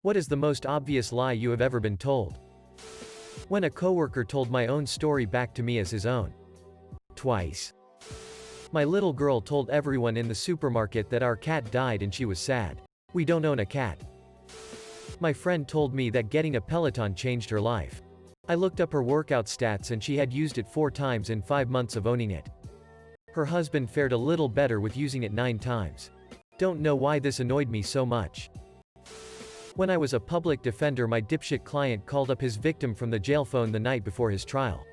What is the most obvious lie you have ever been told? When a coworker told my own story back to me as his own. Twice. My little girl told everyone in the supermarket that our cat died and she was sad. We don't own a cat. My friend told me that getting a Peloton changed her life. I looked up her workout stats and she had used it 4 times in 5 months of owning it. Her husband fared a little better with using it 9 times. Don't know why this annoyed me so much. When I was a public defender, my dipshit client called up his victim from the jail phone the night before his trial.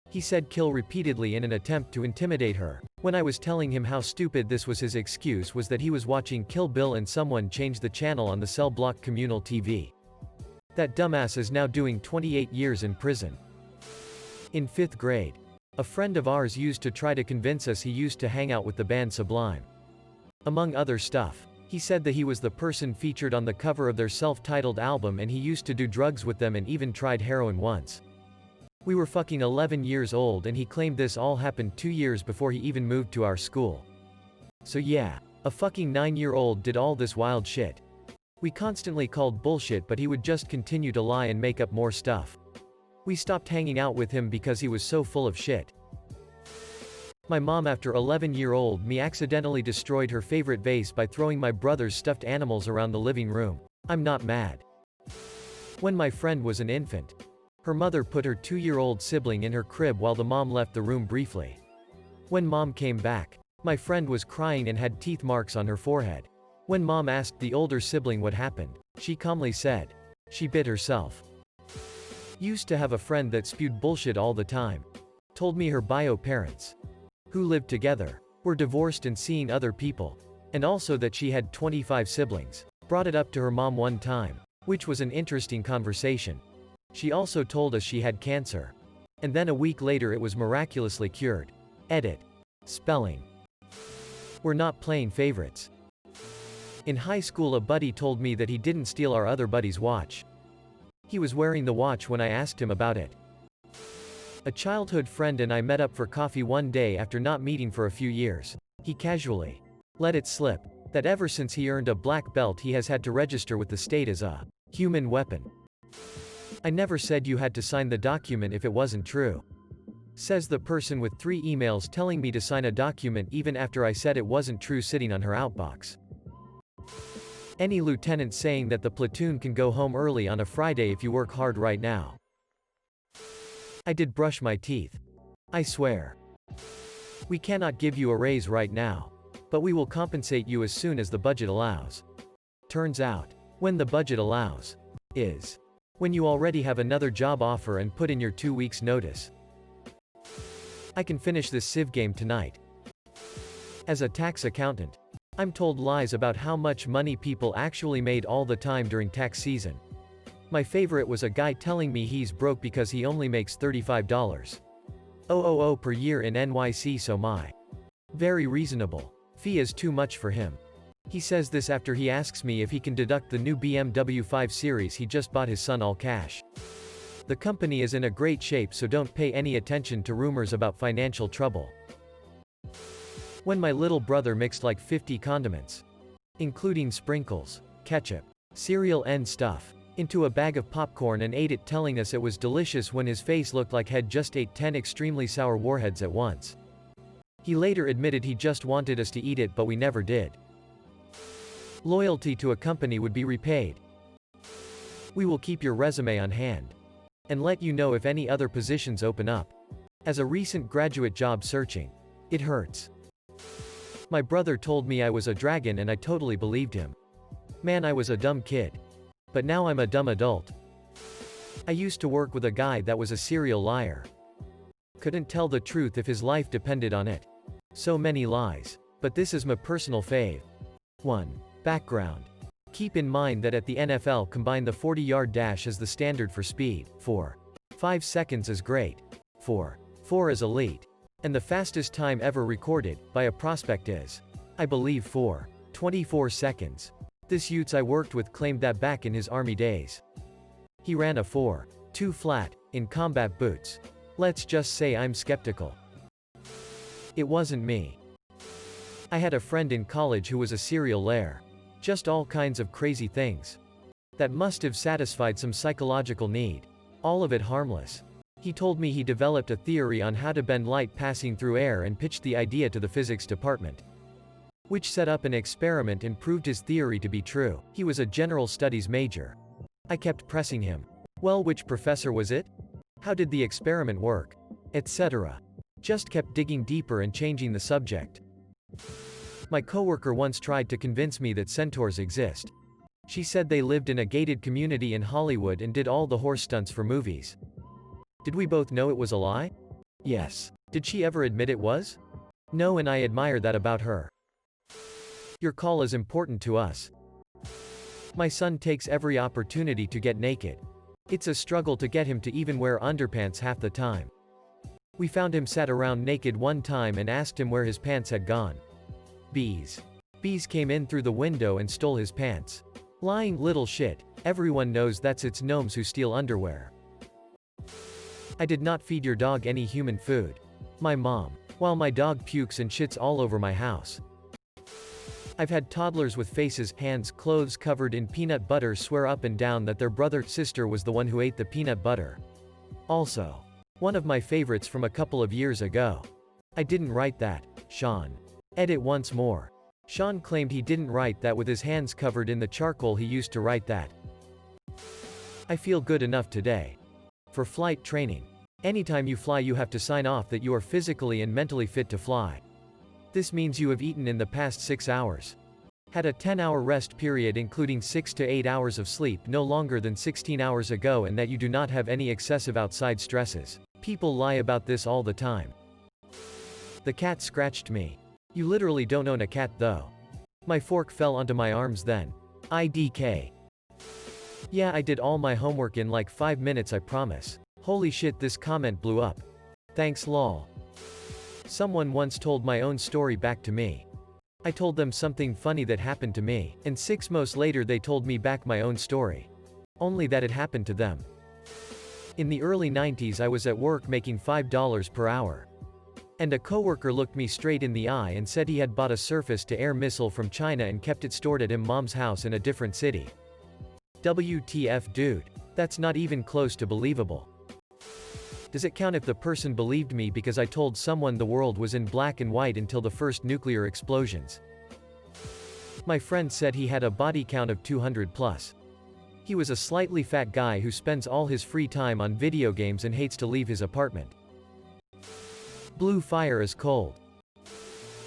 He said kill repeatedly in an attempt to intimidate her. When I was telling him how stupid this was, his excuse was that he was watching Kill Bill and someone changed the channel on the cell block communal TV. That dumbass is now doing 28 years in prison. In 5th grade, a friend of ours used to try to convince us he used to hang out with the band Sublime. Among other stuff, he said that he was the person featured on the cover of their self-titled album and he used to do drugs with them and even tried heroin once. We were fucking 11 years old and he claimed this all happened 2 years before he even moved to our school. So yeah, a fucking 9-year-old did all this wild shit. We constantly called bullshit, but he would just continue to lie and make up more stuff. We stopped hanging out with him because he was so full of shit. My mom, after 11-year-old me, accidentally destroyed her favorite vase by throwing my brother's stuffed animals around the living room. I'm not mad. When my friend was an infant, her mother put her 2-year-old sibling in her crib while the mom left the room briefly. When mom came back, my friend was crying and had teeth marks on her forehead. When mom asked the older sibling what happened, she calmly said, "She bit herself." Used to have a friend that spewed bullshit all the time. Told me her bio parents, who lived together, were divorced and seeing other people. And also that she had 25 siblings. Brought it up to her mom one time, which was an interesting conversation. She also told us she had cancer. And then a week later it was miraculously cured. Edit. Spelling. We're not playing favorites. In high school, a buddy told me that he didn't steal our other buddy's watch. He was wearing the watch when I asked him about it. A childhood friend and I met up for coffee one day after not meeting for a few years. He casually let it slip that ever since he earned a black belt he has had to register with the state as a human weapon. I never said you had to sign the document if it wasn't true. Says the person with 3 emails telling me to sign a document even after I said it wasn't true, sitting on her outbox. Any lieutenant saying that the platoon can go home early on a Friday if you work hard right now. I did brush my teeth. I swear. We cannot give you a raise right now, but we will compensate you as soon as the budget allows. Turns out, when the budget allows, is when you already have another job offer and put in your 2 weeks notice. I can finish this Civ game tonight. As a tax accountant, I'm told lies about how much money people actually made all the time during tax season. My favorite was a guy telling me he's broke because he only makes $35,000 per year in NYC, so my very reasonable fee is too much for him. He says this after he asks me if he can deduct the new BMW 5 Series he just bought his son all cash. The company is in a great shape, so don't pay any attention to rumors about financial trouble. When my little brother mixed like 50 condiments, including sprinkles, ketchup, cereal and stuff, into a bag of popcorn and ate it, telling us it was delicious when his face looked like he'd just ate 10 extremely sour warheads at once. He later admitted he just wanted us to eat it, but we never did. Loyalty to a company would be repaid. We will keep your resume on hand and let you know if any other positions open up. As a recent graduate job searching, it hurts. My brother told me I was a dragon and I totally believed him. Man, I was a dumb kid. But now I'm a dumb adult. I used to work with a guy that was a serial liar. Couldn't tell the truth if his life depended on it. So many lies. But this is my personal fave. 1. Background. Keep in mind that at the NFL combine the 40-yard dash as the standard for speed. 4. 5 seconds is great. 4. 4 is elite. And the fastest time ever recorded by a prospect is, I believe, 4:24 seconds. This Utes I worked with claimed that back in his army days. He ran a 4.2 flat in combat boots. Let's just say I'm skeptical. It wasn't me. I had a friend in college who was a serial liar. Just all kinds of crazy things. That must have satisfied some psychological need. All of it harmless. He told me he developed a theory on how to bend light passing through air and pitched the idea to the physics department, which set up an experiment and proved his theory to be true. He was a general studies major. I kept pressing him. Well, which professor was it? How did the experiment work? Etc. Just kept digging deeper and changing the subject. My coworker once tried to convince me that centaurs exist. She said they lived in a gated community in Hollywood and did all the horse stunts for movies. Did we both know it was a lie? Yes. Did she ever admit it was? No, and I admire that about her. Your call is important to us. My son takes every opportunity to get naked. It's a struggle to get him to even wear underpants half the time. We found him sat around naked one time and asked him where his pants had gone. Bees came in through the window and stole his pants. Lying little shit. Everyone knows that's it's gnomes who steal underwear. I did not feed your dog any human food. My mom. While my dog pukes and shits all over my house. I've had toddlers with faces, hands, clothes covered in peanut butter swear up and down that their brother/sister was the one who ate the peanut butter. Also, one of my favorites from a couple of years ago. I didn't write that, Sean. Edit once more. Sean claimed he didn't write that with his hands covered in the charcoal he used to write that. I feel good enough today. For flight training. Anytime you fly you have to sign off that you are physically and mentally fit to fly. This means you have eaten in the past 6 hours. Had a 10-hour rest period including 6 to 8 hours of sleep no longer than 16 hours ago and that you do not have any excessive outside stresses. People lie about this all the time. The cat scratched me. You literally don't own a cat though. My fork fell onto my arms then. IDK. Yeah, I did all my homework in like 5 minutes, I promise. Holy shit, this comment blew up. Thanks lol. Someone once told my own story back to me. I told them something funny that happened to me, and 6 months later they told me back my own story. Only that it happened to them. In the early 90s I was at work making $5 per hour. And a coworker looked me straight in the eye and said he had bought a surface-to-air missile from China and kept it stored at his mom's house in a different city. WTF dude. That's not even close to believable. Does it count if the person believed me because I told someone the world was in black and white until the first nuclear explosions? My friend said he had a body count of 200 plus. He was a slightly fat guy who spends all his free time on video games and hates to leave his apartment. Blue fire is cold.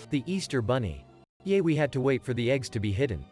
The Easter Bunny. Yay, we had to wait for the eggs to be hidden.